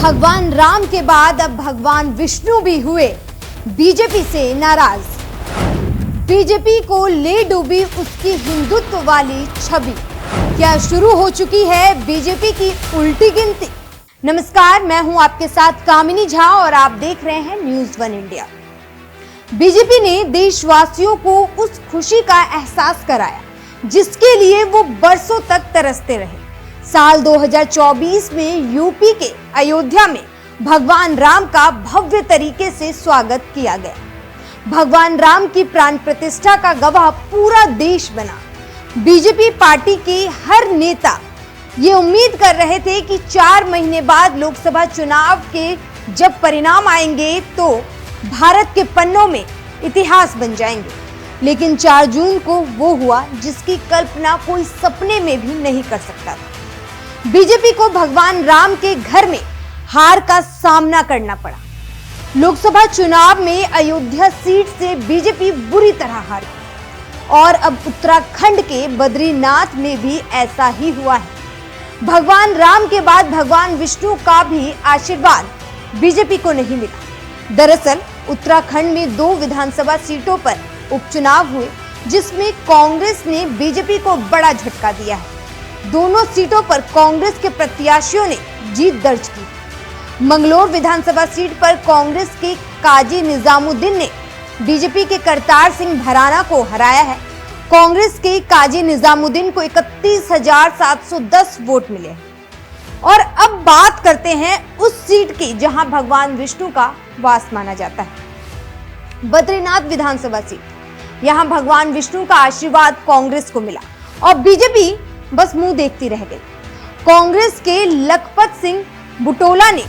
भगवान राम के बाद अब भगवान विष्णु भी हुए बीजेपी से नाराज। बीजेपी को ले डूबी उसकी हिंदुत्व वाली छवि। क्या शुरू हो चुकी है बीजेपी की उल्टी गिनती? नमस्कार, मैं हूं आपके साथ कामिनी झा और आप देख रहे हैं न्यूज़ 1 इंडिया। बीजेपी ने देशवासियों को उस खुशी का एहसास कराया जिसके लिए वो बरसों तक तरसते रहे। साल 2024 में यूपी के अयोध्या में भगवान राम का भव्य तरीके से स्वागत किया गया। भगवान राम की प्राण प्रतिष्ठा का गवाह पूरा देश बना। बीजेपी पार्टी के हर नेता ये उम्मीद कर रहे थे कि 4 महीने बाद लोकसभा चुनाव के जब परिणाम आएंगे तो भारत के पन्नों में इतिहास बन जाएंगे। लेकिन 4 जून को वो हुआ जिसकी कल्पना कोई सपने में भी नहीं कर सकता था। बीजेपी को भगवान राम के घर में हार का सामना करना पड़ा। लोकसभा चुनाव में अयोध्या सीट से बीजेपी बुरी तरह हारी और अब उत्तराखंड के बद्रीनाथ में भी ऐसा ही हुआ है। भगवान राम के बाद भगवान विष्णु का भी आशीर्वाद बीजेपी को नहीं मिला। दरअसल उत्तराखंड में 2 विधानसभा सीटों पर उपचुनाव हुए जिसमें कांग्रेस ने बीजेपी को बड़ा झटका दिया है। दोनों सीटों पर कांग्रेस के प्रत्याशियों ने जीत दर्ज की। मंगलोर विधानसभा सीट पर कांग्रेस के काजी निजामुद्दीन ने बीजेपी के करतार सिंह भराना को हराया है। कांग्रेस के काजी निजामुद्दीन को 31,710 वोट मिले हैं। और अब बात करते हैं उस सीट की जहां भगवान विष्णु का वास माना जाता है, बद्रीनाथ विधानसभा सीट। यहां भगवान विष्णु का आशीर्वाद कांग्रेस को मिला और बीजेपी बस मुंह देखती रह गई। कांग्रेस के लखपत सिंह बुटोला ने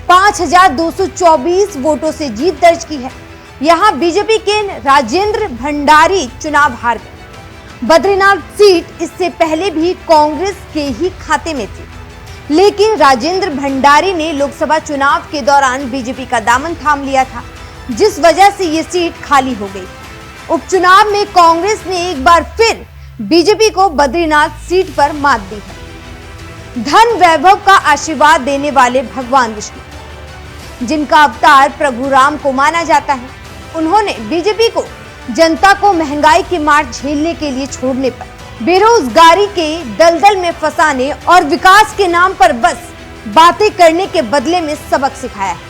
5,224 वोटों से जीत दर्ज की है। यहां बीजेपी के राजेंद्र भंडारी चुनाव हार गए। बद्रीनाथ सीट इससे पहले भी कांग्रेस के ही खाते में थी, लेकिन राजेंद्र भंडारी ने लोकसभा चुनाव के दौरान बीजेपी का दामन थाम लिया था, जिस वजह से ये सीट खाली हो गई। उपचुनाव में कांग्रेस ने एक बार फिर बीजेपी को बद्रीनाथ सीट पर मात दी है। धन वैभव का आशीर्वाद देने वाले भगवान विष्णु, जिनका अवतार प्रभु राम को माना जाता है, उन्होंने बीजेपी को जनता को महंगाई की मार झेलने के लिए छोड़ने पर, बेरोजगारी के दलदल में फंसाने और विकास के नाम पर बस बातें करने के बदले में सबक सिखाया है।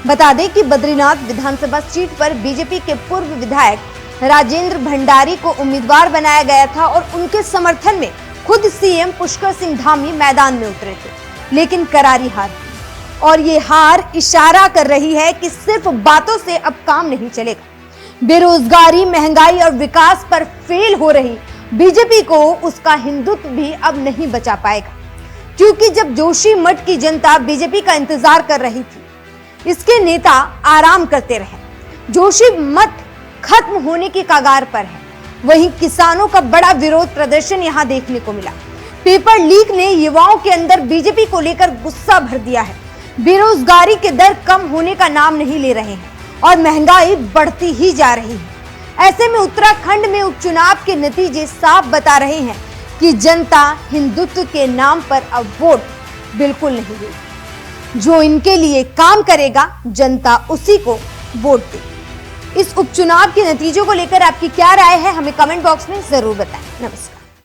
बता दें कि बद्रीनाथ विधानसभा सीट पर बीजेपी के पूर्व विधायक राजेंद्र भंडारी को उम्मीदवार बनाया गया था और उनके समर्थन में खुद सीएम पुष्कर सिंह धामी मैदान में उतरे थे, लेकिन करारी हार। और ये हार इशारा कर रही है कि सिर्फ बातों से अब काम नहीं चलेगा। बेरोजगारी, महंगाई और विकास पर फेल हो रही बीजेपी को उसका हिंदुत्व भी अब नहीं बचा पाएगा, क्योंकि जब जोशी मठ की जनता बीजेपी का इंतजार कर रही थी, इसके नेता आराम करते रहे। जोशी मठ खत्म होने के कगार पर है। वहीं किसानों का बड़ा विरोध प्रदर्शन यहां देखने को मिला। पेपर लीक ने युवाओं के अंदर बीजेपी को लेकर गुस्सा भर दिया है। बेरोजगारी के दर कम होने का नाम नहीं ले रहे हैं और महंगाई बढ़ती ही जा रही है। ऐसे में उत्तराखंड में उपचुनाव के नतीजे साफ बता रहे हैं कि जनता हिंदुत्व के नाम पर अब वोट बिल्कुल नहीं देगी। जो इनके लिए काम करेगा, जनता उसी को वोट देगी। इस उपचुनाव के नतीजों को लेकर आपकी क्या राय है, हमें कमेंट बॉक्स में जरूर बताएं। नमस्कार।